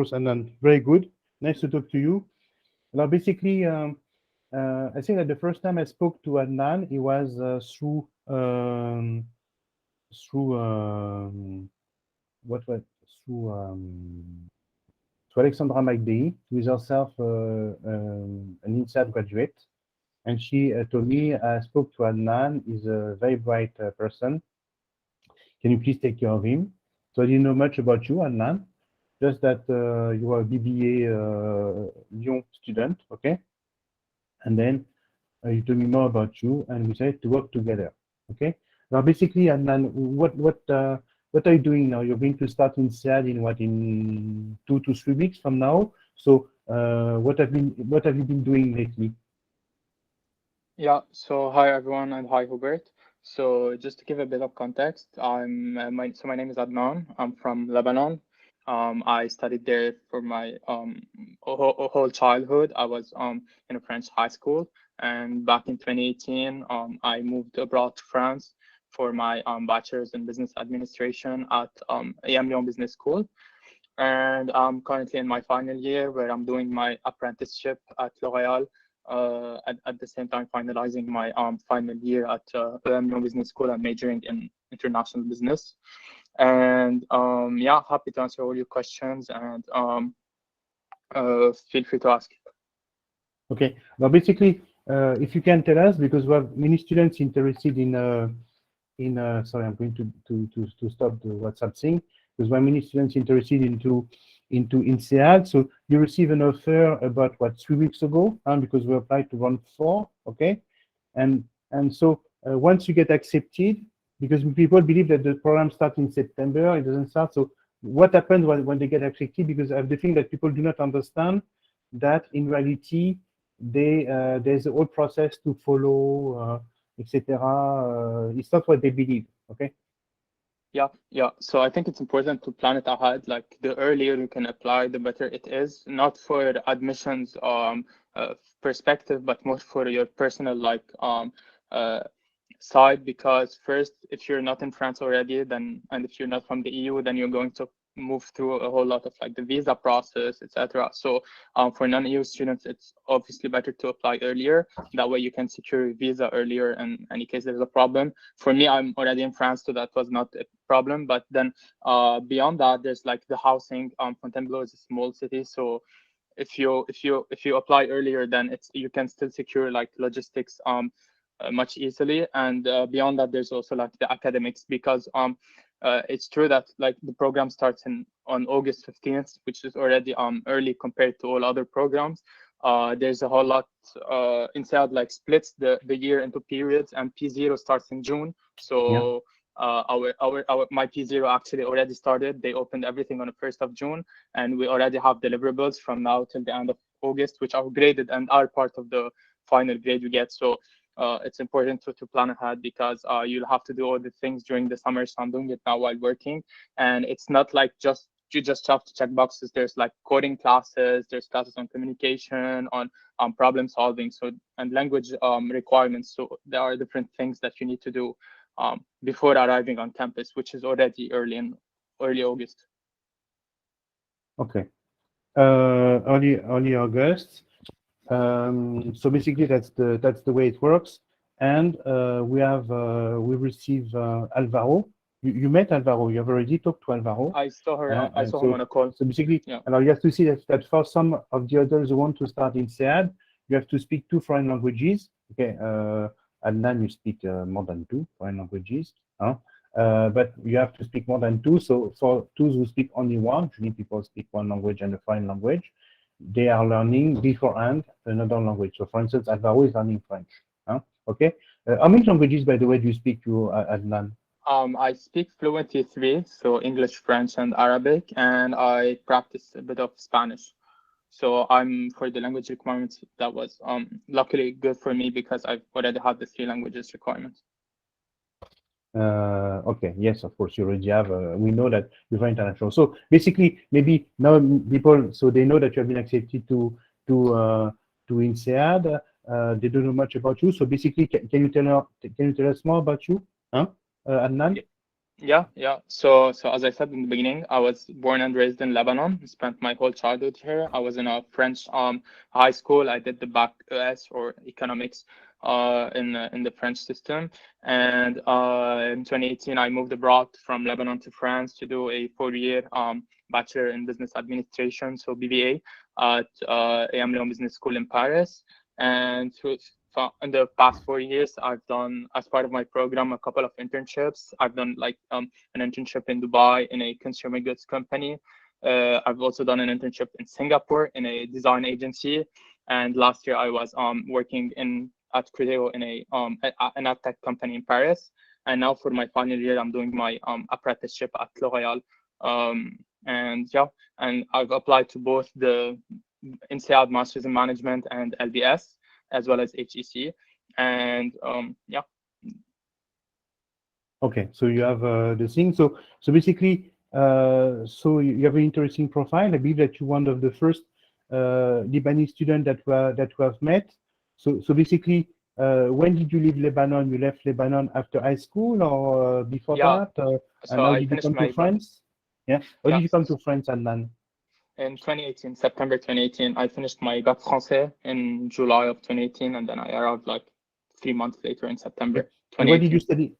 Adnan, very good. Nice to talk to you. Now, basically, I think that the first time I spoke to Adnan, it was through what was through to Alexandra McDee, who is herself an INSEAD graduate, and she told me I spoke to Adnan. He's a very bright person. Can you please take care of him? So I didn't know much about you, Adnan. Just that you are a BBA Lyon student, okay? And then you told me more about you, and we decided to work together, okay? Now, basically, Adnan, what are you doing now? You're going to start INSEAD in 2 to 3 weeks from now. So what have you been doing lately? Yeah, so hi everyone and hi Hubert. So just to give a bit of context, my name is Adnan. I'm from Lebanon. I studied there for my whole childhood. I was in a French high school, and back in 2018, I moved abroad to France for my Bachelors in Business Administration at EmLyon Business School. And I'm currently in my final year where I'm doing my apprenticeship at Loreal. At the same time, finalizing my final year at EmLyon Business School. I'm majoring in international business. And yeah, happy to answer all your questions, and feel free to ask. Okay. Now, basically, if you can tell us, because we have many students interested in sorry, I'm going to stop the WhatsApp thing, because we have many students interested into INSEAD. So you received an offer about what, 3 weeks ago, because we applied to round 4, okay? And so once you get accepted, because people believe that the program starts in September, it doesn't start. So what happens when they get accepted? Because I have the thing that people do not understand that in reality, there's a whole process to follow, etc. It's not what they believe, okay? Yeah. So I think it's important to plan it ahead. Like the earlier you can apply, the better it is. Not for admissions perspective, but more for your personal side. Because first, if you're not in France already, then and if you're not from the EU, then you're going to move through a whole lot of like the visa process, etc. So for non-EU students, it's obviously better to apply earlier. That way you can secure a visa earlier in any case there's a problem. For me, I'm already in France, so that was not a problem. But then beyond that, there's like the housing. Fontainebleau is a small city, so if you apply earlier, then you can still secure like logistics much easily. And beyond that, there's also like the academics, because it's true that like the program starts on August 15th, which is already early compared to all other programs. There's a whole lot INSEAD like splits the year into periods, and P0 starts in June. So my P0 actually already started. They opened everything on the 1st of June, and we already have deliverables from now till the end of August, which are graded and are part of the final grade we get. So it's important to plan ahead, because you'll have to do all the things during the summer. So I'm doing it now while working, and it's not like you just have to check boxes. There's like coding classes, there's classes on communication, on problem solving, so and language requirements. So there are different things that you need to do before arriving on campus, which is already early August. Okay. Early August. So basically, that's the way it works. And we receive Alvaro. You met Alvaro. You have already talked to Alvaro. I saw her. I saw him on a call. So basically, yeah. Now you have to see that for some of the others who want to start INSEAD, you have to speak 2 foreign languages. Okay, Adnan, you speak more than 2 foreign languages. But you have to speak more than 2. So for those who speak only 1, usually people speak 1 language and a foreign language, they are learning beforehand another language. So for instance, Alvaro is learning French. Okay. How many languages, by the way, do you speak, Adnan? I speak fluently 3, so English, French, and Arabic, and I practice a bit of Spanish. So for the language requirements, that was luckily good for me, because I've already had the 3 languages requirements. Okay, yes, of course, you already have. We know that you're very international. So basically, maybe now people, so they know that you have been accepted to INSEAD. They don't know much about you. So basically, can you tell us more about you, Adnan? Yeah, yeah. So as I said in the beginning, I was born and raised in Lebanon. Spent my whole childhood here. I was in a French high school. I did the bac ES or economics in the French system. And in 2018, I moved abroad from Lebanon to France to do a 4-year Bachelor in Business Administration, so BBA, at EmLyon Business School in Paris. And in the past 4 years, I've done, as part of my program, a couple of internships. I've done like an internship in Dubai in a consumer goods company. I've also done an internship in Singapore in a design agency. And last year I was working at Criteo in an ad tech company in Paris. And now for my final year, I'm doing my apprenticeship at Loreal. And yeah, and I've applied to both the INSEAD Masters in Management and LBS, as well as HEC. And yeah. Okay, so you have the thing. So basically, so you have an interesting profile. I believe that you're one of the first Lebanese students that we have met. So basically, when did you leave Lebanon? You left Lebanon after high school or before Yeah, that? And so how I did you finished come to my France? Yeah, how did yeah you come to France, Adnan? in 2018, September 2018. I finished my bac français in July of 2018, and then I arrived like 3 months later in Okay. September And where did you 2018. study?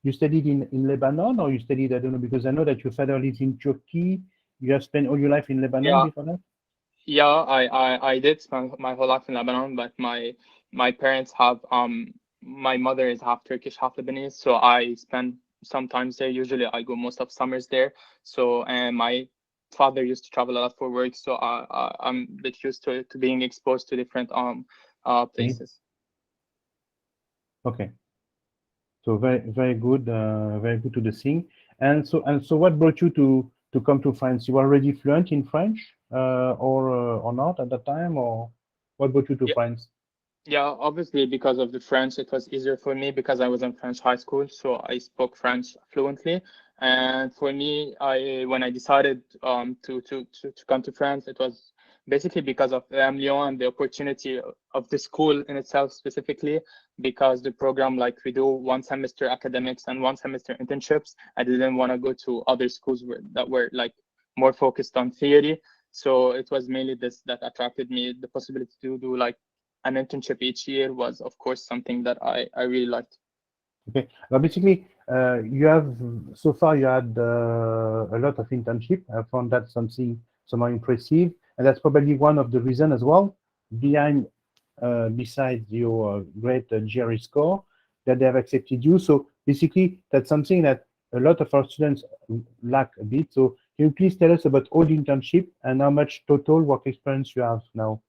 You studied in Lebanon, or you studied, I don't know, because I know that your father lives in Turkey. You have spent all your life in Lebanon Yeah, before that? yeah, I did spend my whole life in Lebanon, but my parents have my mother is half Turkish, half Lebanese, so I spend sometimes there. Usually, I go most of summers there. So, and my father used to travel a lot for work, so I'm a bit used to being exposed to different Okay. places. Okay. So very good to the thing. And so what brought you to come to France? You were already fluent in French, or not at that time, or what brought you to France? Yeah, obviously because of the French, it was easier for me because I was in French high school, so I spoke French fluently. And for me, I when I decided to come to France, it was basically because of EmLyon and the opportunity of the school in itself specifically, because the program, like, we do 1 semester academics and 1 semester internships. I didn't want to go to other schools that were like more focused on theory. So it was mainly this that attracted me. The possibility to do like an internship each year was, of course, something that I really liked. Okay. Well, basically, you have so far you had a lot of internship. I found that something somehow impressive, and that's probably one of the reason as well behind, besides your great GRE score, that they have accepted you. So basically, that's something that a lot of our students lack a bit. So can you please tell us about all the internship and how much total work experience you have now?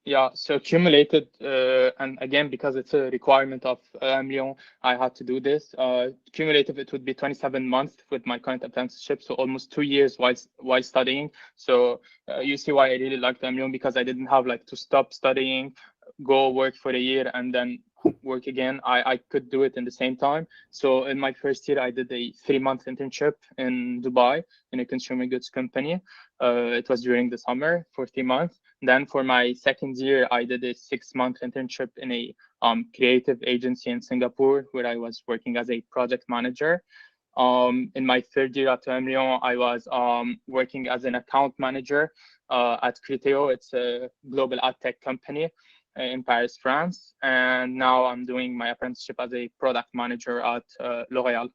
Yeah, so cumulated, and again, because it's a requirement of Lyon, I had to do this. Cumulative, it would be 27 months with my current apprenticeship, so almost 2 years while studying. So you see why I really liked Lyon, because I didn't have like to stop studying, go work for a year, and then work again. I could do it in the same time. So in my first year, I did a 3-month internship in Dubai in a consumer goods company. It was during the summer for 3 months. Then for my second year, I did a 6-month internship in a creative agency in Singapore, where I was working as a project manager. In my third year at EmLyon, I was working as an account manager at Criteo. It's a global ad tech company in Paris, France. And now I'm doing my apprenticeship as a product manager at Loreal.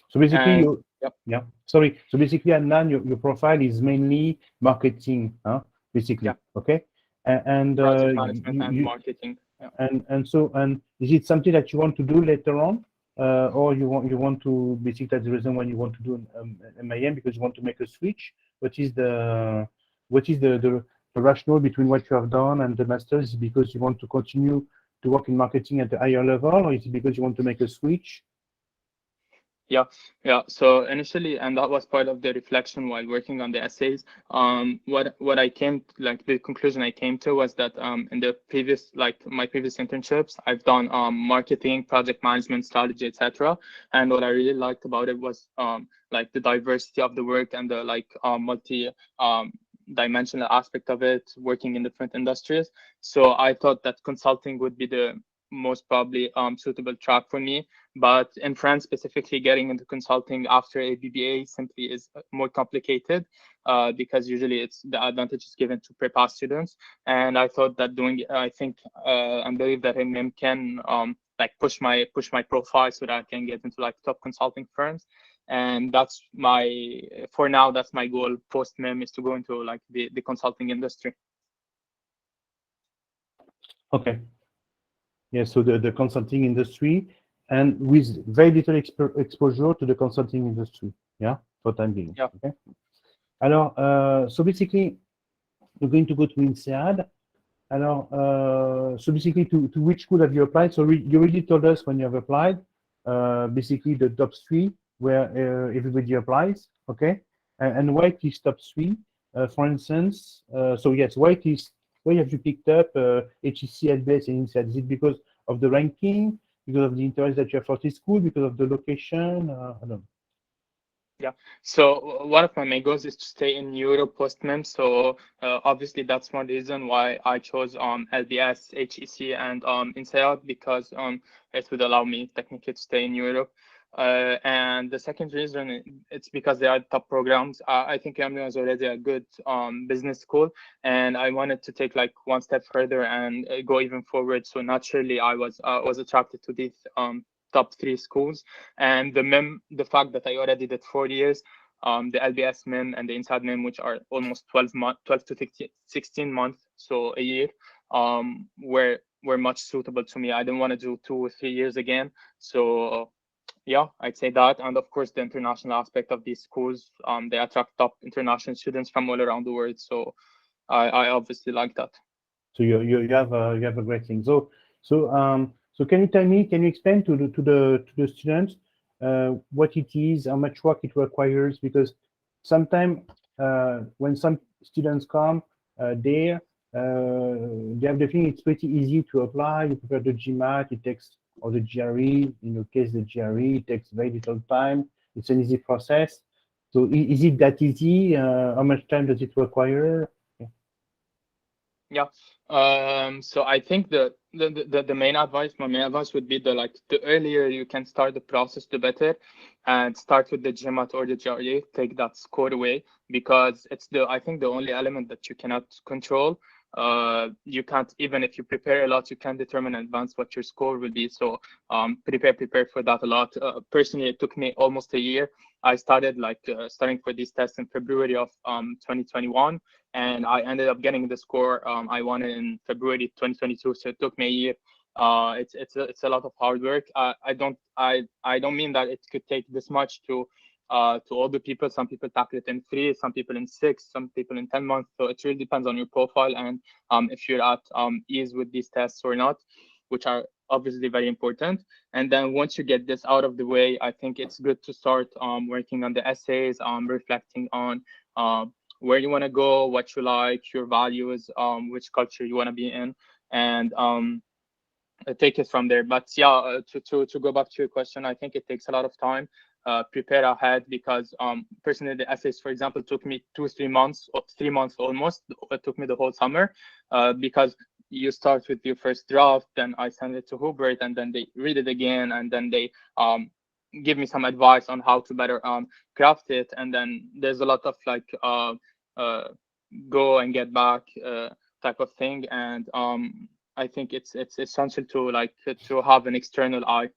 So basically, And you, yep, yeah, sorry. So basically, Adnan, your profile is mainly marketing, huh? yeah, Basically, okay. And project management and marketing. Yeah. and is it something that you want to do later on, or you want to basically that's the reason why you want to do an MIM because you want to make a switch? What is the rationale between what you have done and the masters? Is it because you want to continue to work in marketing at a higher level, or is it because you want to make a switch? Yeah, yeah. So initially, and that was part of the reflection while working on the essays. What I came like the conclusion I came to was that in the previous like my previous internships, I've done marketing, project management, strategy, etc. And what I really liked about it was like the diversity of the work and the like multi dimensional aspect of it, working in different industries. So I thought that consulting would be most probably suitable track for me. But in France, specifically, getting into consulting after a BBA simply is more complicated because usually it's the advantage is given to pre-pass students. And I thought that I believe that MIM can like push my profile so that I can get into like top consulting firms. And that's for now, that's my goal post MIM, is to go into like the consulting industry. Okay. Yeah, so the consulting industry, and with very little exposure to the consulting industry. Yeah, for time being. Yeah. Okay. Alors, so basically, we're going to go to INSEAD. Alors, so basically, to which school have you applied? So you already told us when you have applied. Basically, the top 3 where everybody applies. Okay. And why it is top 3? For instance, so yes, why have you picked up HEC, LBS, and INSEAD? Is it because of the ranking, because of the interest that you have for this school, because of the location? I don't know. Yeah, so one of my main goals is to stay in Europe post MIM. So obviously that's one reason why I chose LBS, HEC, and INSEAD, because it would allow me technically to stay in Europe. And the second reason, it's because they are top programs. I think EmLyon is already a good business school, and I wanted to take like one step further and go even forward. So naturally, I was attracted to these top 3 schools. And the MIM, the fact that I already did 4 years, the LBS MIM and the INSEAD MIM, which are almost 12 to 16 months, so a year, were much suitable to me. I didn't want to do 2 or 3 years again. So yeah, I'd say that. And of course, the international aspect of these schools, they attract top international students from all around the world. So I obviously like that. So you have a great thing. So can you tell me? Can you explain to the students what it is, how much work it requires? Because sometimes when some students come there, they have the feeling it's pretty easy to apply. You prepare the GMAT, it takes, or the GRE. In your case, the GRE, it takes very little time. It's an easy process. So is it that easy? How much time does it require? Yeah. So I think my main advice would be the earlier you can start the process, the better, and start with the GMAT or the GRE, take that score away, because it's I think the only element that you cannot control. You can't, even if you prepare a lot, you can't determine in advance what your score will be. So prepare for that a lot. Personally, it took me almost a year. I started studying for these tests in February of 2021, and I ended up getting the score I wanted in February 2022. So it took me a year. It's a lot of hard work. I don't mean that it could take this much to all the people. Some people tackle it in 3, some people in 6, some people in 10 months. So it really depends on your profile and if you're at ease with these tests or not, which are obviously very important. And then once you get this out of the way, I think it's good to start working on the essays, reflecting on where you want to go, what you like, your values, which culture you want to be in, and take it from there. But yeah, to go back to your question, I think it takes a lot of time. Prepare ahead, because personally the essays, for example, took me 3 months, or 3 months almost. It took me the whole summer, because you start with your first draft, then I send it to Hubert, and then they read it again, and then they give me some advice on how to better craft it. And then there's a lot of go and get back type of thing. And I think it's essential to have an external eye.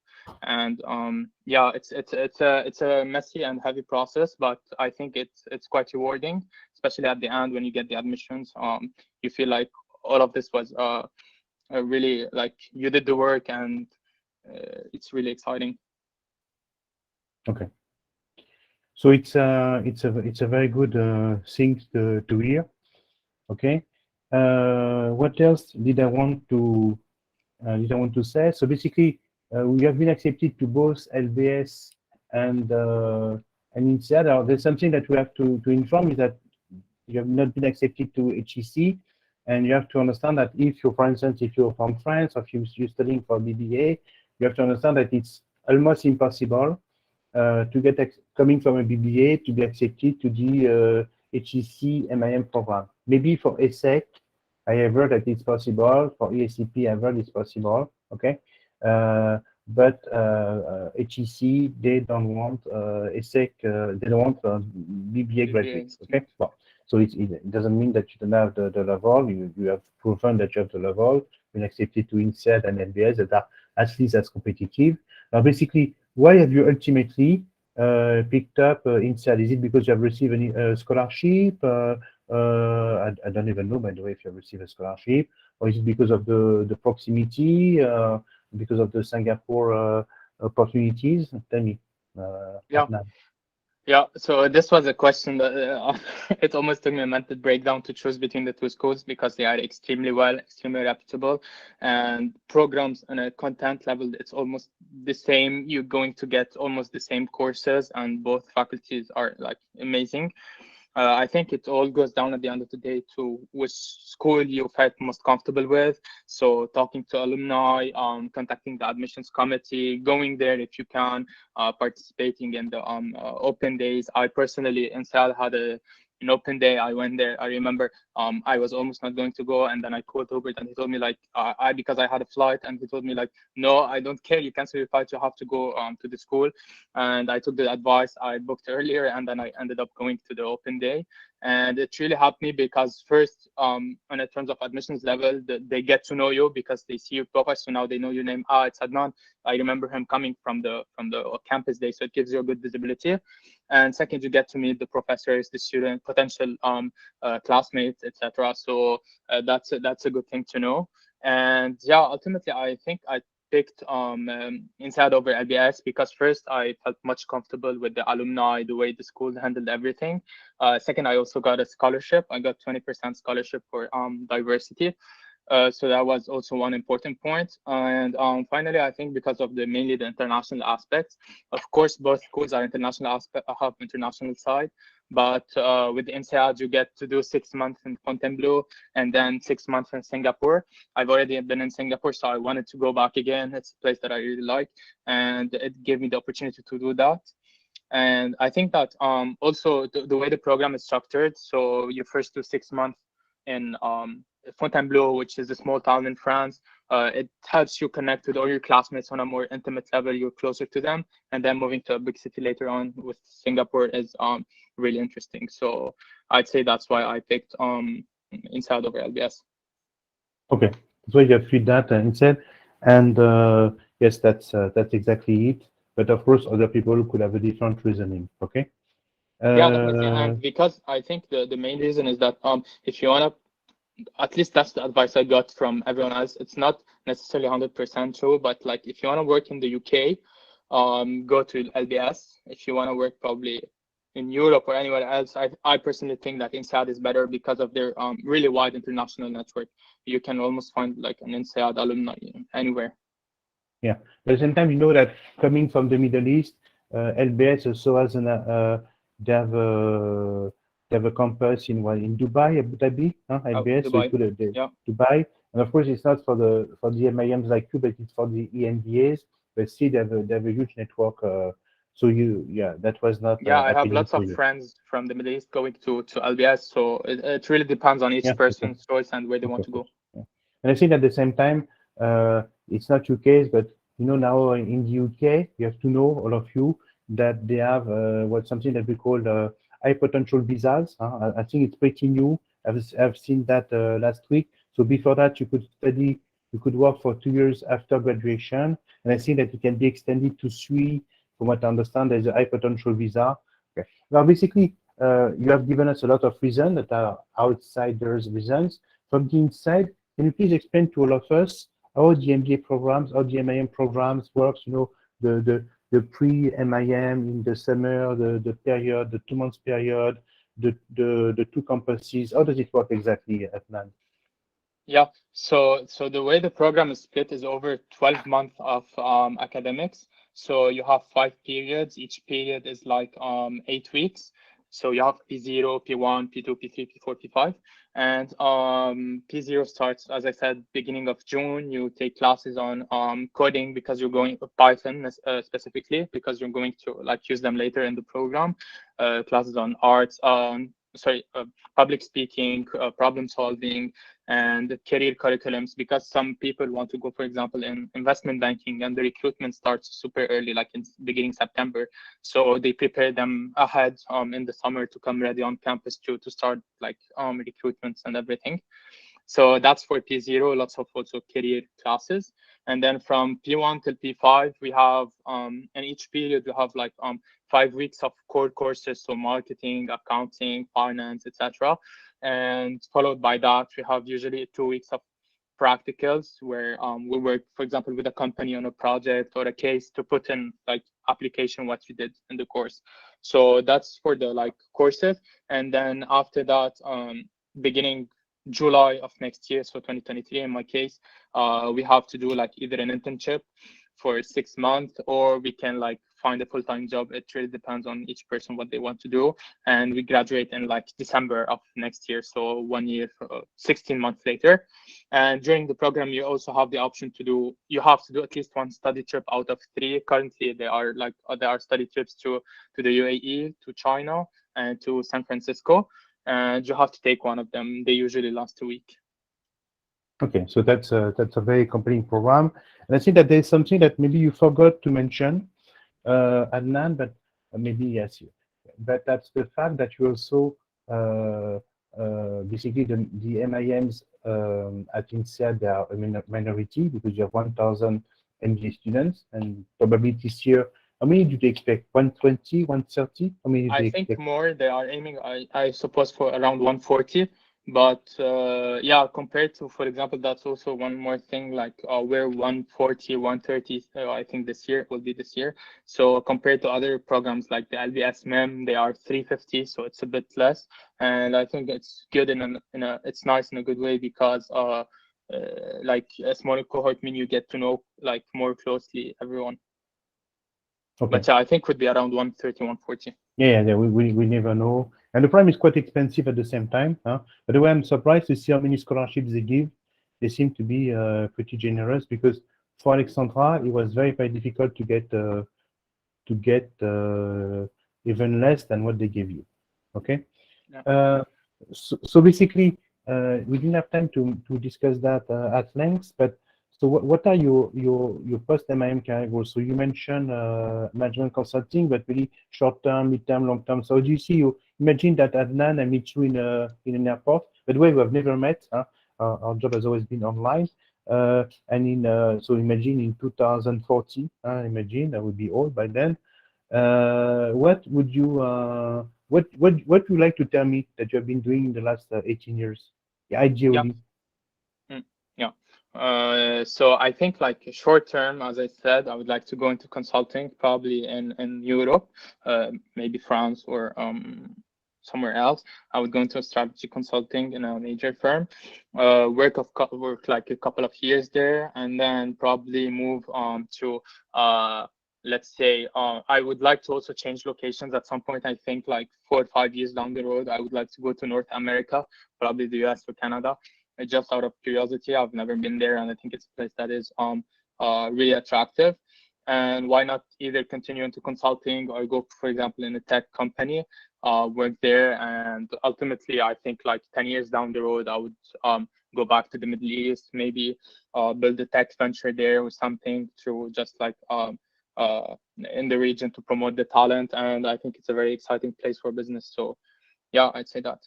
And yeah, it's a messy and heavy process, but I think it's quite rewarding, especially at the end when you get the admissions. You feel like all of this was really you did the work, and it's really exciting. Okay. So it's a very good thing to hear. Okay. What else did I want to say? So basically, we have been accepted to both LBS and INSEAD. There's something that we have to inform, is that you have not been accepted to HEC, and you have to understand that if you're, for instance, if you're from France, or if you're studying for BBA, you have to understand that it's almost impossible to get coming from a BBA to be accepted to the HEC MIM program. Maybe for ESSEC, I have heard that it's possible. For ESCP, I've heard it's possible. okay? But HEC, they don't want ESSEC, they don't want BBA graduates, okay? Well, so it doesn't mean that you don't have the level. You have proven that you have the level. Been accepted to INSEAD and LBS that are at least as competitive. Now, basically, why have you ultimately picked up INSEAD? Is it because you have received a scholarship? I don't even know, by the way, if you have received a scholarship, or is it because of the proximity, because of the Singapore opportunities? Tell me. Yeah. Adnan. Yeah, so this was a question that it almost took me a mental breakdown to choose between the two schools because they are extremely well, extremely reputable, and programs on a content level, it's almost the same. You're going to get almost the same courses, and both faculties are like amazing. I think it all goes down at the end of the day to which school you felt most comfortable with. So talking to alumni, contacting the admissions committee, going there if you can, participating in the open days. I personally, in Sal, had an open day. I went there. I remember I was almost not going to go, and then I called Hubert, and he told me like because I had a flight, and he told me like, no, I don't care. You cancel your flight. You have to go to the school. And I took the advice. I booked earlier, and then I ended up going to the open day. And it really helped me because first, on a terms of admissions level, they get to know you because they see your profile. So now they know your name. It's Adnan. I remember him coming from the campus day, so it gives you a good visibility. And second, you get to meet the professors, the student, potential classmates, etc. So that's a good thing to know. And yeah, ultimately, I think I picked INSEAD over LBS because first I felt much comfortable with the alumni, the way the school handled everything. Second, I also got a scholarship. I got 20% scholarship for diversity. So that was also one important point. And finally, I think because of mainly the international aspects, of course, both schools are international aspect, have international side, but with INSEAD, you get to do 6 months in Fontainebleau and then 6 months in Singapore. I've already been in Singapore, so I wanted to go back again. It's a place that I really like, and it gave me the opportunity to do that. And I think that also the way the program is structured, so you first do 6 months in Fontainebleau, which is a small town in France. It helps you connect with all your classmates on a more intimate level. You're closer to them, and then moving to a big city later on with Singapore is really interesting. So I'd say that's why I picked INSEAD over LBS. Okay, so you have feed that instead, and yes, that's exactly it. But of course, other people could have a different reasoning. Okay. Yeah, definitely. And because I think the main reason is that if you wanna, at least that's the advice I got from everyone else. It's not necessarily 100% true, but like if you want to work in the UK, go to LBS. If you want to work probably in Europe or anywhere else, I personally think that INSEAD is better because of their really wide international network. You can almost find like an INSEAD alumni anywhere. Yeah, but at the same time, you know that coming from the Middle East, LBS also has they have a campus in Dubai, Abu Dhabi, LBS, Dubai. So Yeah. Dubai, and of course it's not for the MIMs like you, but it's for the EMBAs. But still, they have a huge network. So that was not Yeah, I have happening lots for of you. friends from the Middle East going to LBS, so it really depends on each Yeah, person's choice and where they want of to course. go. Yeah. And I think at the same time, it's not your case, but you know now in the UK, you have to know all of you that they have something that we call high potential visas. I think it's pretty new. I've seen that last week. So before that, you could study, you could work for 2 years after graduation, and I think that it can be extended to 3. From what I understand, there's a high potential visa. Okay. Now, basically, you have given us a lot of reasons that are outsiders' reasons. From the inside, can you please explain to all of us how the MBA programs, how the MIM programs works? You know, the pre-MIM in the summer, the period, the 2 months period, the 2 campuses. How does it work exactly, Adnan? Yeah, so the way the program is split is over 12 months of academics. So you have 5 periods. Each period is like 8 weeks. So you have P0, P1, P2, P3, P4, P5. And P0 starts, as I said, beginning of June. You take classes on coding because you're going Python specifically because you're going to like use them later in the program. Classes on arts, public speaking, problem solving, and career curriculums, because some people want to go, for example, in investment banking, and the recruitment starts super early, like in beginning September. So they prepare them ahead in the summer to come ready on campus to start like recruitments and everything. So that's for P0, lots of also career classes. And then from P1 till P5, we have, in each period, we have like 5 weeks of core courses, so marketing, accounting, finance, etc. And followed by that, we have usually 2 weeks of practicals where we work, for example, with a company on a project or a case to put in like application what you did in the course. So that's for the like courses. And then after that, beginning July of next year, so 2023 in my case, we have to do like either an internship for 6 months, or we can like find a full-time job. It really depends on each person what they want to do. And we graduate in like December of next year, so 1 year, 16 months later. And during the program, you also have the option to do, you have to do at least 1 study trip out of 3. Currently, there are study trips to the UAE, to China, and to San Francisco. And you have to take one of them. They usually last a week. Okay, so that's a very compelling program. And I think that there's something that maybe you forgot to mention, Adnan, but maybe yes, but that's the fact that you also basically the MIMs at INSEAD, they are a minority because you have 1,000 MBA students, and probably this year, how many do they expect? 120, 130? How many do they expect? I think more. They are aiming, I suppose, for around 140. But yeah, compared to, for example, that's also one more thing, like we're 140, 130, I think this year will be this year. So compared to other programs like the LBS MIM, they are 350, so it's a bit less. And I think it's good it's nice in a good way, because like a smaller cohort mean you get to know like more closely everyone. Okay. But I think would be around 130, 140. Yeah, we never know. And the prime is quite expensive at the same time. Huh? By the way, I'm surprised to see how many scholarships they give. They seem to be pretty generous, because for Alexandra, it was very, very difficult to get even less than what they give you. Okay. Yeah. So basically, we didn't have time to discuss that at length, but so what are your post-MIM career goals? So you mentioned management consulting, but really short-term, mid-term, long-term. So do you see, you imagine that Adnan, I meet you in an airport. By the way, we have never met. Huh? Our job has always been online. And so imagine in 2040, imagine I would be old by then. What would you like to tell me that you have been doing in the last 18 years? Ideally. Yeah. So I think like short term, as I said, I would like to go into consulting, probably in Europe, maybe France or somewhere else. I would go into strategy consulting in a major firm, work like a couple of years there, and then probably move to let's say I would like to also change locations at some point. I think like 4 or 5 years down the road, I would like to go to North America, probably the US or Canada. Just out of curiosity, I've never been there, and I think it's a place that is really attractive. And why not either continue into consulting or go, for example, in a tech company, work there, and ultimately, I think like 10 years down the road, I would go back to the Middle East, maybe build a tech venture there or something, to just like in the region to promote the talent. And I think it's a very exciting place for business. So yeah, I'd say that.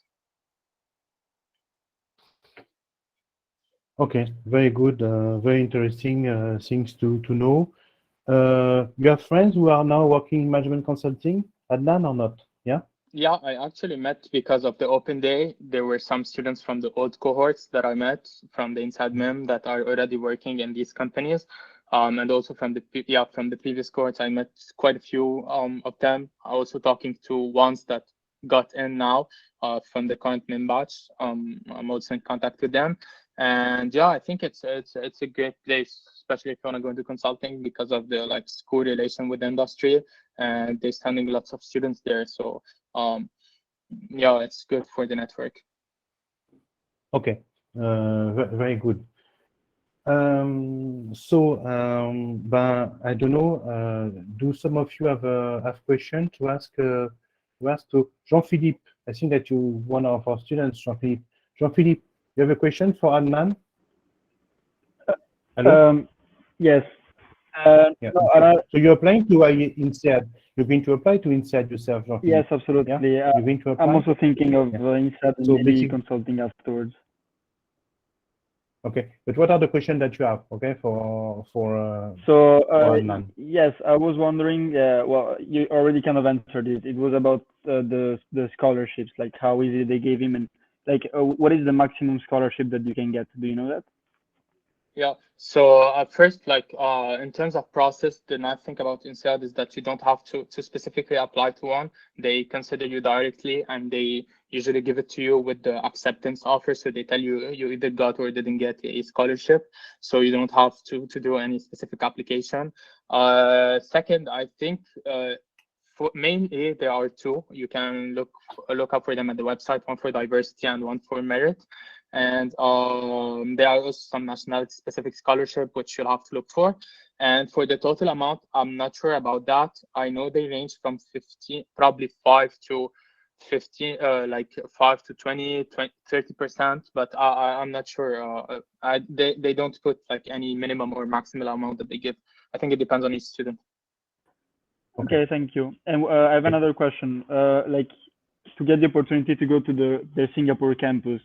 Okay, very good, very interesting things to know. You have friends who are now working in management consulting, Adnan, or not? Yeah? Yeah, I actually met because of the open day. There were some students from the old cohorts that I met from the INSEAD MIM that are already working in these companies. And also from the previous cohorts, I met quite a few of them. I also talking to ones that got in now from the current MIM batch. I'm also in contact with them. And yeah, I think it's a great place, especially if you want to go into consulting, because of the like school relation with the industry, and they're sending lots of students there. So yeah, it's good for the network. Okay, very good. I don't know. Do some of you have questions to ask to Jean-Philippe? I think that you one of our students, Jean-Philippe. Jean-Philippe, you have a question for Adnan? Hello? Yes. Yeah. No, So you're applying to INSEAD. You're going to apply to INSEAD yourself, Jean-Philippe? yes, absolutely. Yeah? You're going to apply? I'm also thinking of Yeah. INSEAD and So maybe basically, consulting afterwards. okay, but what are the questions that you have? Okay, for Adnan. Yes, I was wondering. Well, you already kind of answered it. It was about the scholarships, like how easy they gave him, and like what is the maximum scholarship that you can get? Do you know that? Yeah. So at first, like in terms of process, the nice thing about INSEAD is that you don't have to specifically apply to one. They consider you directly, and they usually give it to you with the acceptance offer. So they tell you you either got or didn't get a scholarship. So you don't have to do any specific application. Second, I think for mainly there are two. You can look up for them at the website, one for diversity and one for merit. And there are also some nationality-specific scholarship, which you'll have to look for. And for the total amount, I'm not sure about that. I know they range from 15, probably 5 to 15, like 5 to 20, 30%, but I'm not sure. They don't put like any minimum or maximal amount that they give. I think it depends on each student. Okay, thank you. And I have another question. Like to get the opportunity to go to the Singapore campus,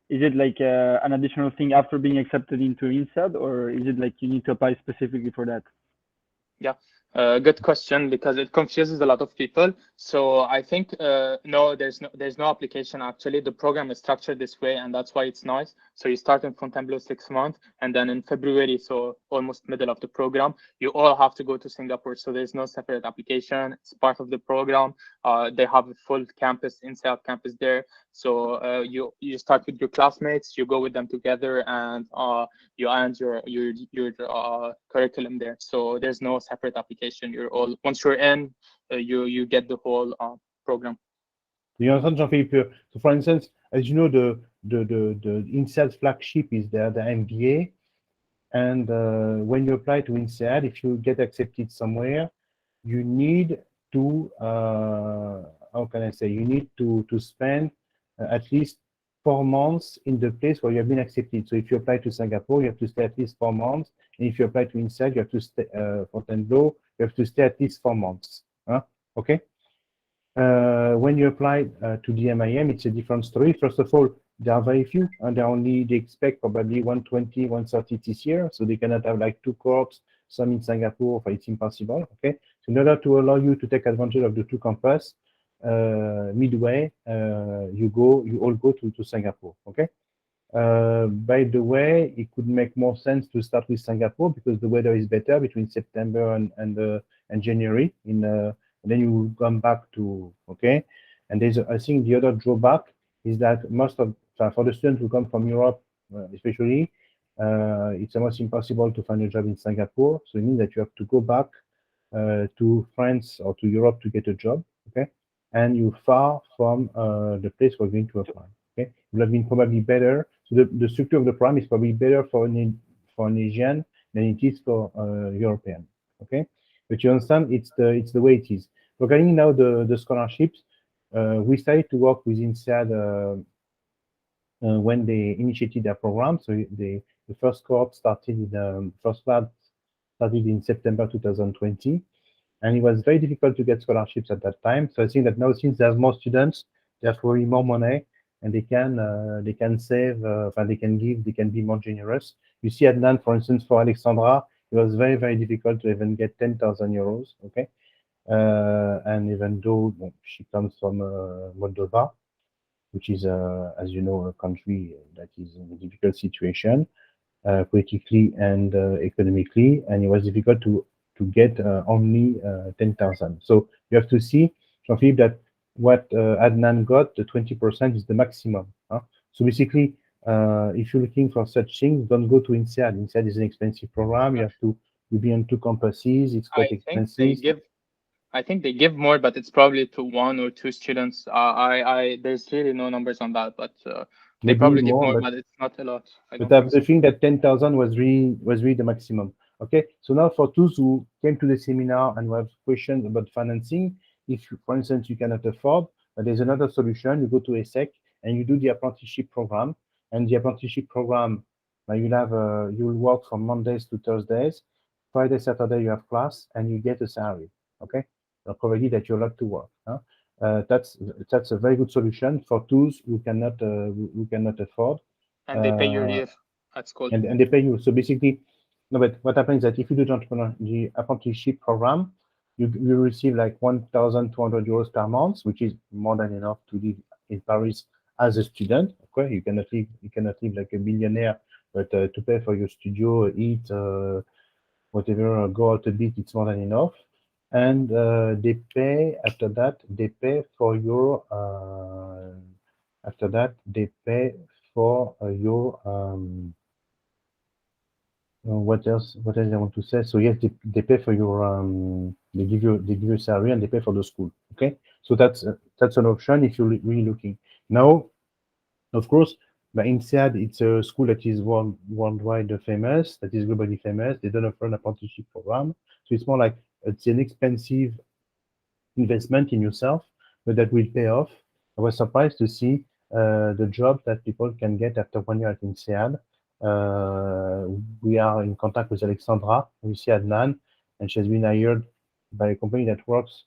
is it like an additional thing after being accepted into INSEAD, or is it like you need to apply specifically for that? Yeah, good question, because it confuses a lot of people. So I think no, there's no application actually. The program is structured this way, and that's why it's nice. So you start in Fontainebleau 6 months, and then in February, so almost middle of the program, you all have to go to Singapore. So there's no separate application. It's part of the program. They have a full campus, INSEAD campus there. So you start with your classmates, you go with them together, and you end your curriculum there. So there's no separate application. You're all, once you're in, you get the whole program. Do you understand, Jean-Philippe? So, for instance, as you know, the INSEAD flagship is the MBA, and when you apply to INSEAD, if you get accepted somewhere, you need to how can I say? You need to spend at least 4 months in the place where you have been accepted. So if you apply to Singapore, you have to stay at least 4 months. And if you apply to INSEAD, you have to stay Fontainebleau, you have to stay at least 4 months. Okay. When you apply to the MIM, it's a different story. First of all, there are very few, and they expect probably 120, 130 this year, so they cannot have like 2 cohorts, some in Singapore, but it's impossible. Okay, so in order to allow you to take advantage of the 2 campus, midway, you all go to Singapore. Okay. By the way, it could make more sense to start with Singapore because the weather is better between September and January. And then you will come back to, okay. And there's, I think the other drawback is that most of, for the students who come from Europe, especially, it's almost impossible to find a job in Singapore. So it means that you have to go back to France or to Europe to get a job, okay. And you're far from the place we're going to apply. Okay, it would have been probably better. So the structure of the program is probably better for an Asian than it is for European. Okay, but you understand it's the way it is. Regarding now the scholarships, we started to work with INSEAD when they initiated their program. So the first cohort started in first lab started in September 2020. And it was very difficult to get scholarships at that time. So I think that now, since there's more students, there's probably more money, and they can save, they can give, they can be more generous. You see, Adnan, for instance, for Alexandra, it was very, very difficult to even get 10,000 euros. Okay, and even though she comes from Moldova, which is, as you know, a country that is in a difficult situation, politically and economically, and it was difficult to get only 10,000. So you have to see, Jean-Philippe, that what Adnan got, the 20% is the maximum. So basically, if you're looking for such things, don't go to INSEAD. INSEAD is an expensive program. You have to be on 2 campuses. It's quite expensive. I think they give more, but it's probably to 1 or 2 students. There's really no numbers on that, but they probably give more, but it's not a lot. But I think that 10,000 was really the maximum. Okay, so now for those who came to the seminar and who have questions about financing, if, for instance, you cannot afford, But there's another solution. You go to ESSEC and you do the apprenticeship program. And the apprenticeship program, you'll work from Mondays to Thursdays. Friday, Saturday, you have class and you get a salary. Okay, provided that you're allowed to work. That's a very good solution for those who cannot afford. And they pay you here at school. And they pay you. So basically, no, but what happens is that if you do the apprenticeship program, you receive like 1,200 euros per month, which is more than enough to live in Paris as a student. Okay, you cannot live like a millionaire, but to pay for your studio, eat, whatever, go out a bit, it's more than enough. And they pay after that. They pay for your what else I want to say? So yes, they pay for your they give you a salary and they pay for the school. Okay, so that's an option if you're really looking. Now, of course, by INSEAD, it's a school that is worldwide famous, that is globally famous. They don't offer an apprenticeship program, so it's more like it's an expensive investment in yourself, but that will pay off. I was surprised to see the job that people can get after 1 year at INSEAD. We are in contact with Alexandra, we see Adnan, and she has been hired by a company that works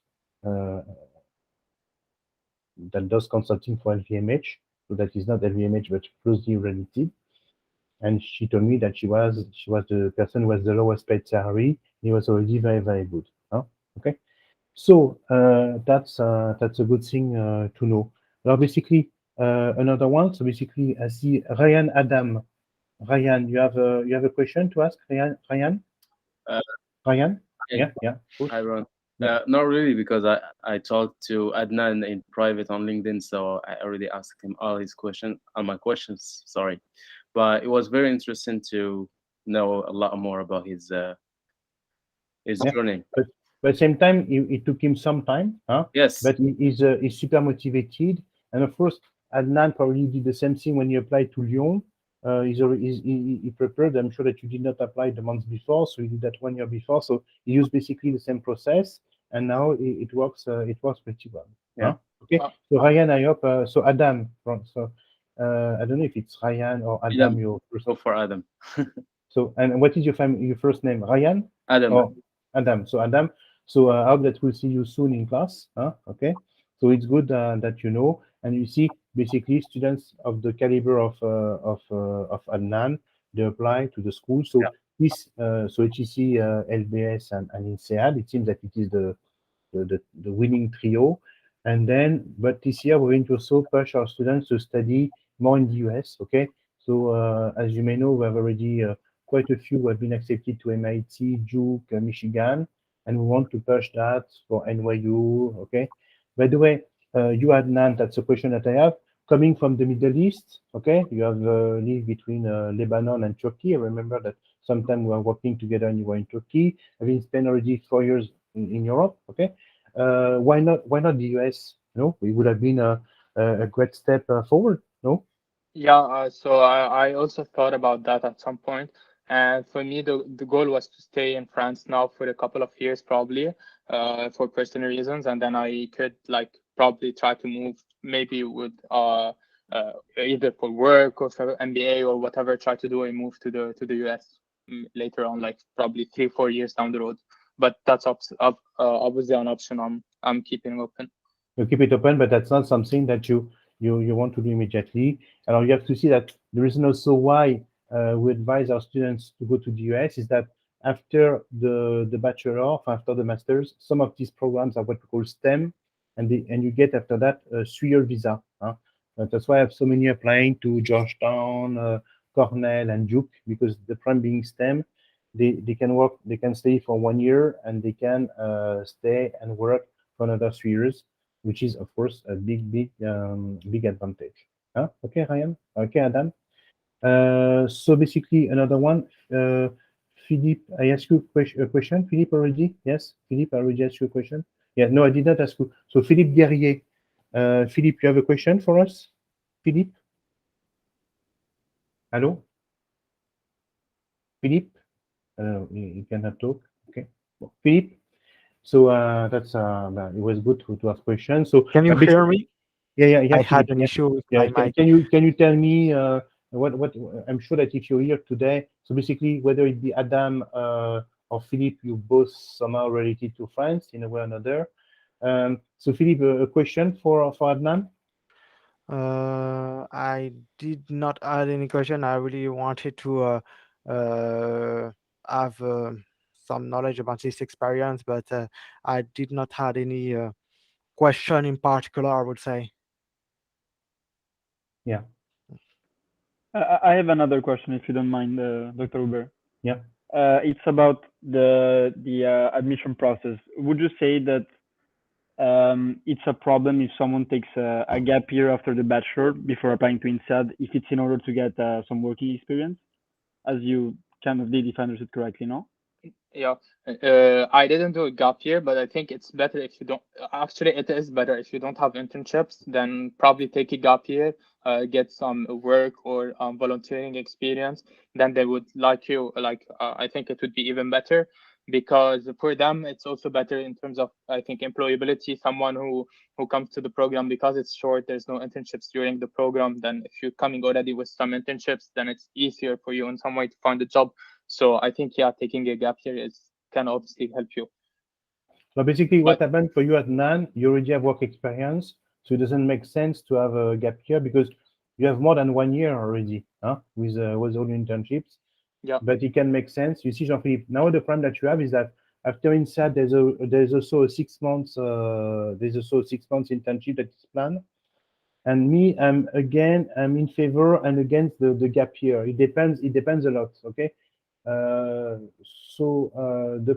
that does consulting for LVMH. So that is not LVMH, but closely related. And she told me that she was the person who has the lowest paid salary. He was already very, very good. Okay. So that's a good thing to know. Now, basically, another one. So basically, I see Ryan Adam. Ryan, you have a question to ask, Ryan? Ryan? Yeah. Cool. Hi, Ron. Not really, because I talked to Adnan in private on LinkedIn, so I already asked him all my questions. Sorry, but it was very interesting to know a lot more about his journey. But at the same time, it took him some time. Yes. But he's super motivated, and of course, Adnan probably did the same thing when he applied to Lyon. He prepared. I'm sure that you did not apply the month before, so he did that 1 year before. So he used basically the same process, and now it works. It works pretty well. Yeah. Okay. So Ryan, I hope. So Adam. So I don't know if it's Ryan or Adam. Yeah. Your first. Go for Adam. So, and what is your first name? Ryan? Adam. Or Adam. So Adam. So I hope that we'll see you soon in class. Okay. So it's good that you know, and you see basically students of the caliber of Adnan, they apply to the school. So this so HEC, LBS, and INSEAD. It seems that it is the winning trio. And then, but this year we're going to also push our students to study more in the US. Okay. So as you may know, we have already quite a few who have been accepted to MIT, Duke, Michigan, and we want to push that for NYU. Okay. By the way, you Adnan, that's a question that I have. Coming from the Middle East, okay, you have lived between Lebanon and Turkey. I remember that sometime we were working together and you were in Turkey. Having spent already 4 years in Europe, okay. Why not the US? No, it would have been a great step forward. No. Yeah. So I also thought about that at some point. And for me, the goal was to stay in France now for a couple of years, probably, for personal reasons, and then I could probably try to move, maybe with either for work or for MBA or whatever, try to do a move to the US later on, probably 3-4 years down the road. But that's obviously an option I'm keeping open. You keep it open, but that's not something that you want to do immediately. And you have to see that the reason also why we advise our students to go to the US is that after the bachelor, after the master's, some of these programs are what we call STEM, and you get after that a 3-year visa. That's why I have so many applying to Georgetown, Cornell, and Duke, because the prime being STEM, they can work, they can stay for 1 year, and they can stay and work for another 3 years, which is of course a big advantage. Okay, Ryan. Okay, Adam. So basically, another one. Philippe, I asked you a question. Philippe already? Yes, Philippe, I already asked you a question. Yeah, no, I did not ask you. So Philippe Guerrier. Philippe, you have a question for us? Philippe? Hello? Philippe? You cannot talk. Okay. Philippe? So that's it was good to ask questions. So can you hear me? Yeah, I had an issue with my mic. Can you tell me what I'm sure that if you're here today, so basically whether it be Adam or Philippe, you both somehow related to France in a way or another. So Philippe, a question for Adnan? I did not add any question. I really wanted to have some knowledge about this experience, but I did not had any question in particular, I would say. Yeah. I have another question, if you don't mind, Dr. Hubert. Yeah. It's about the admission process. Would you say that it's a problem if someone takes a gap year after the bachelor before applying to INSEAD, if it's in order to get some working experience, as you kind of did, if I understood correctly, no? Yeah, I didn't do a gap year, but I think it's better if you don't. Actually, it is better if you don't have internships, then probably take a gap year, get some work or volunteering experience. Then they would like you. I think it would be even better because for them it's also better in terms of, I think, employability. Someone who comes to the program because it's short, there's no internships during the program. Then if you're coming already with some internships, then it's easier for you in some way to find a job. So I think, yeah, taking a gap year can obviously help you. So basically, what But happened for you at NAN, you already have work experience, so it doesn't make sense to have a gap year because you have more than 1 year already, with all internships. yeah, But it can make sense. You see, Jean-Philippe, now the problem that you have is that after INSEAD, there's also a 6 months internship that is planned. And me, I'm in favor and against the gap year. It depends a lot, okay? The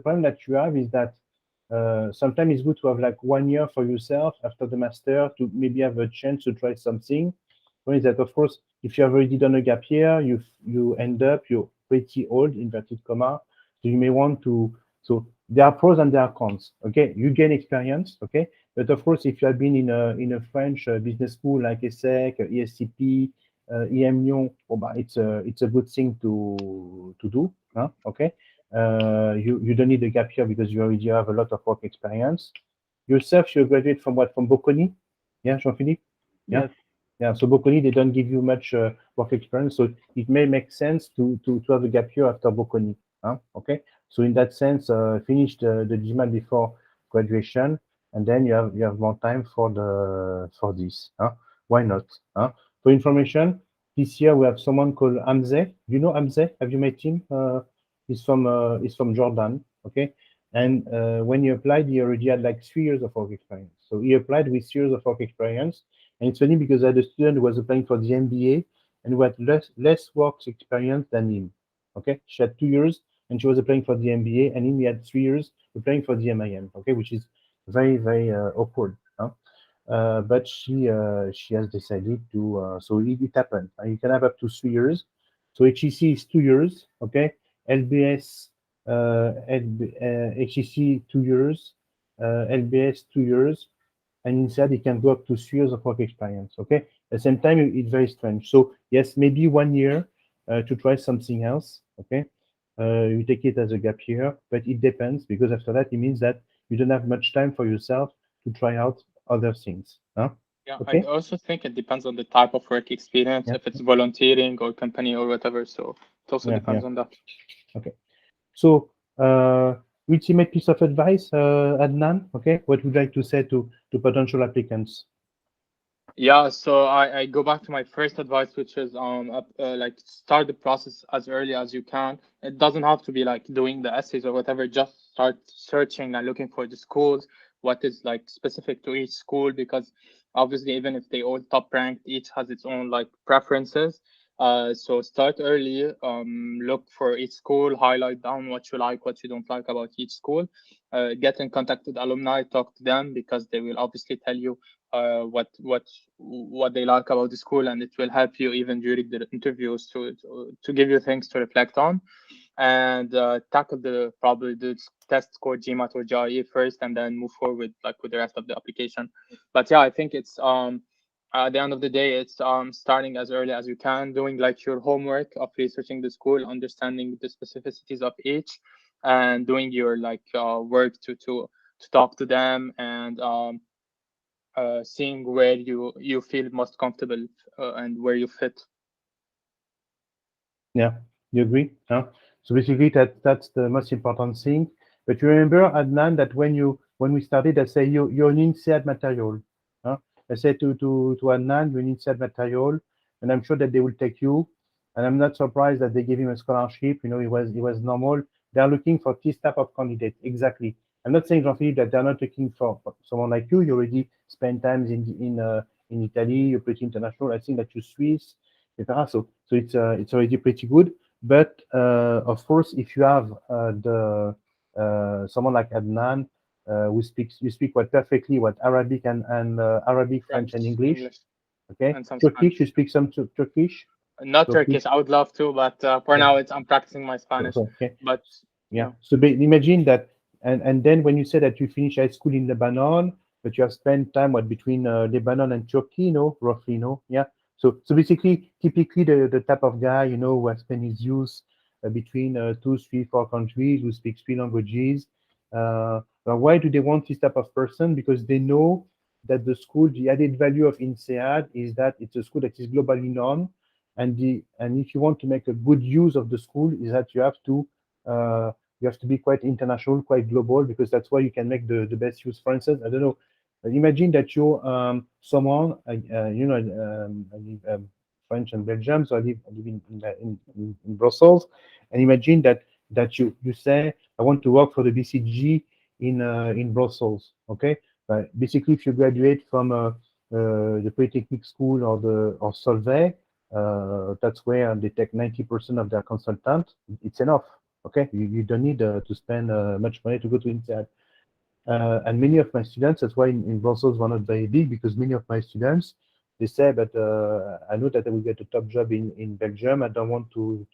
problem that you have is that sometimes it's good to have like 1 year for yourself after the master to maybe have a chance to try something. One is that, of course, if you have already done a gap year, you end up, you're pretty old, inverted comma, so you may want to. So there are pros and there are cons. Okay, you gain experience. Okay, but of course, if you have been in a French business school like ESSEC, ESCP, EmLyon, it's a good thing to do. Huh? Okay, you don't need a gap year because you already have a lot of work experience. Yourself, you graduate from what? From Bocconi? Yeah, Jean-Philippe? Yeah. Yes. Yeah, so Bocconi, they don't give you much work experience, so it may make sense to have a gap year after Bocconi. Okay, so in that sense, finish the GMAT before graduation, and then you have more time for this. Why not? For information, this year we have someone called Hamze. You know Hamze? Have you met him? He's from Jordan. Okay, and when he applied, he already had like 3 years of work experience. So he applied with 3 years of work experience. And it's funny because I had a student who was applying for the MBA and who had less work experience than him. Okay, she had 2 years and she was applying for the MBA, and him he had 3 years applying for the MIM. Okay, which is very awkward. But she has decided to. So it happened. You can have up to 3 years. So HEC is 2 years. Okay, LBS, HEC 2 years, LBS 2 years. And INSEAD, it can go up to 3 years of work experience. Okay, at the same time, it's very strange. So yes, maybe 1 year to try something else. Okay, you take it as a gap year, but it depends because after that, it means that you don't have much time for yourself to try out other things. yeah. Okay. I also think it depends on the type of work experience, Yeah. if it's volunteering or company or whatever. So it also depends on that. Okay. So, ultimate piece of advice, Adnan. Okay, what would you like to say to potential applicants? Yeah, so I go back to my first advice, which is like start the process as early as you can. It doesn't have to be like doing the essays or whatever. Just start searching and looking for the schools, what is like specific to each school, because obviously even if they all top ranked, each has its own like preferences. So start early, look for each school, highlight down what you like, what you don't like about each school. Get in contact with alumni, talk to them because they will obviously tell you what they like about the school, and it will help you even during the interviews to give you things to reflect on, and tackle probably the test score, GMAT or GRE first, and then move forward like with the rest of the application. But yeah, I think it's at the end of the day, it's starting as early as you can, doing like your homework of researching the school, understanding the specificities of each, and doing your like work to talk to them and seeing where you feel most comfortable and where you fit. Yeah, you agree? Huh? So basically, that's the most important thing. But you remember, Adnan, that when we started, I say you're an INSEAD material. Huh? I said to Adnan, you're an INSEAD material, and I'm sure that they will take you. And I'm not surprised that they gave him a scholarship. You know, it was normal. They are looking for this type of candidate exactly. I'm not saying, Jean-Philippe, that they're not looking for someone like you. You already spent time in Italy. You're pretty international. I think that you're Swiss, etc. So it's already pretty good. But of course, if you have someone like Adnan, who you speak what perfectly what Arabic and Arabic, French, and English. Okay, and some Turkish. Spanish. You speak some Turkish. Not Turkish. I would love to, but for now, I'm practicing my Spanish. Okay. But yeah. So imagine that, and then when you say that you finish high school in Lebanon, but you have spent time between Lebanon and Turkey, you know, roughly, you know, yeah. So basically, typically the type of guy, you know, who has spent his youth between 2, 3, 4 countries, who speaks 3 languages. Why do they want this type of person? Because they know that the school, the added value of INSEAD is that it's a school that is globally known, and if you want to make a good use of the school, is that you have to be quite international, quite global, because that's why you can make the best use. For instance, I don't know, imagine that you're someone, you know, I live French and Belgium, so I live in Brussels, and imagine that you say, I want to work for the BCG in Brussels, okay? Basically, if you graduate from the Polytechnic School or Solvay, that's where they take 90% of their consultant. It's enough. Okay, you don't need to spend much money to go to INSEAD. And many of my students, that's why in Brussels we're not very big, because many of my students, they say, but I know that I will get a top job in Belgium. I don't want to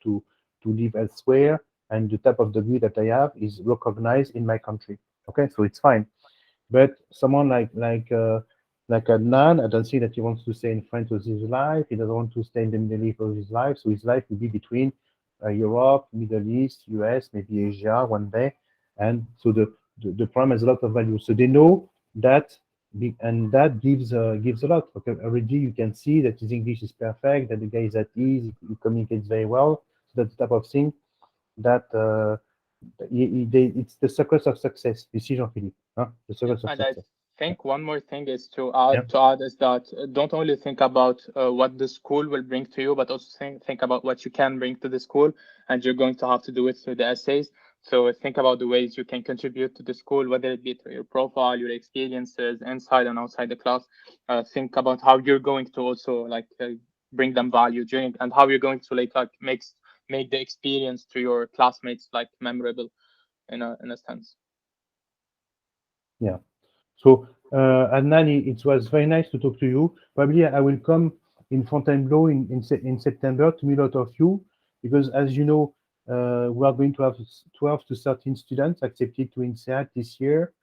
live elsewhere, and the type of degree that I have is recognized in my country. Okay, so it's fine. But someone like Adnan, I don't see that he wants to stay in France with his life. He doesn't want to stay in the Middle East with his life. So his life will be between Europe, Middle East, US, maybe Asia one day. And so the program has a lot of value. So they know that, and that gives a lot. Okay, already you can see that his English is perfect, that the guy is at ease, he communicates very well. So that's the type of thing that it's the secret of success. You see, Jean-Philippe, huh? The secret of success. I think one more thing is to add is that don't only think about what the school will bring to you, but also think about what you can bring to the school, and you're going to have to do it through the essays. So think about the ways you can contribute to the school, whether it be through your profile, your experiences inside and outside the class. Think about how you're going to also bring them value during, and how you're going to make the experience to your classmates memorable in a sense. Yeah. So, Adnan, it was very nice to talk to you. Probably I will come in Fontainebleau in September to meet a lot of you, because as you know, we are going to have 12 to 13 students accepted to INSEAD this year,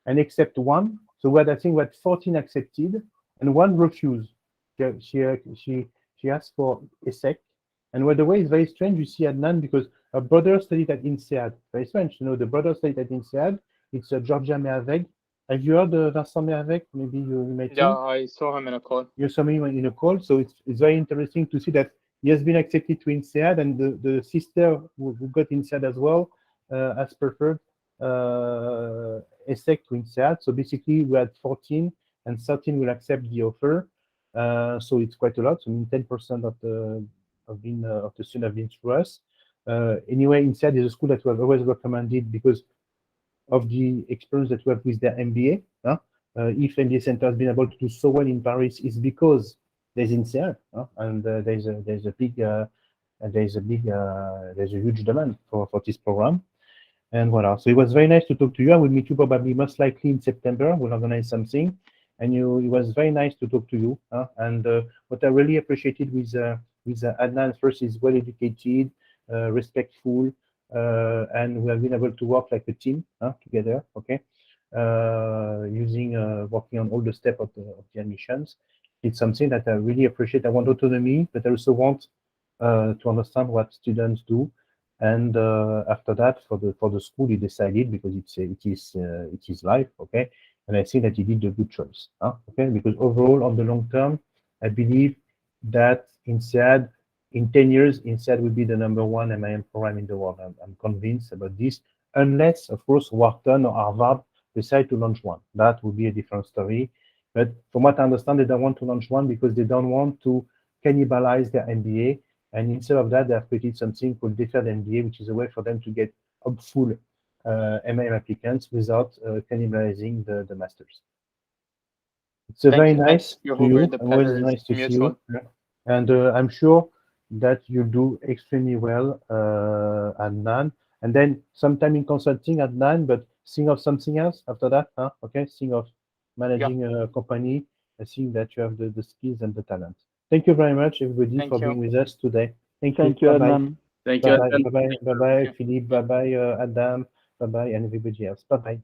and except one. So I think we had 14 accepted and one refused. She asked for ESSEC. And by the way, it's very strange. You see, Adnan, because her brother studied at INSEAD. Very strange. You know, the brother studied at INSEAD. It's Georgia Merveg. Have you heard Vincent Mervec? Maybe you met him. Yeah, I saw him in a call. You saw him in a call. So it's very interesting to see that he has been accepted to INSEAD, and the sister who got INSEAD as well has preferred ESSEC to INSEAD. So basically, we had 14, and 13 will accept the offer. So it's quite a lot. So I mean, 10% of the students have been through us. Anyway, INSEAD is a school that we have always recommended because of the experience that we have with their MBA. If MBA Center has been able to do so well in Paris, it's because there's INSEAD, and there's a huge demand for this program. And voilà. So it was very nice to talk to you. I will meet you probably most likely in September. We'll organize something. And it was very nice to talk to you. And what I really appreciated with Adnan, first, is well educated, respectful, and we have been able to work like a team together. Okay, working on all the steps of the admissions. It's something that I really appreciate. I want autonomy, but I also want to understand what students do. And after that, for the school, he decided, because it is life. Okay, And I think that he did a good choice. Okay, because overall, on the long term, I believe that INSEAD, in 10 years, INSEAD will be the #1 MIM program in the world. I'm convinced about this, unless, of course, Wharton or Harvard decide to launch one. That would be a different story. But from what I understand, they don't want to launch one because they don't want to cannibalize their MBA. And instead of that, they have created something called deferred MBA, which is a way for them to get hopeful MIM applicants without cannibalizing the masters. It's very nice to you. Always nice to see you. And I'm sure that you do extremely well, Adnan. And then sometime in consulting, Adnan, but think of something else after that. Okay, think of managing a company. I think that you have the skills and the talent. Thank you very much, everybody, for being with us today. Thank you. Thank you, Adnan. Thank you, Bye-bye, Philippe. Bye-bye, Adam. Bye-bye, and everybody else. Bye-bye.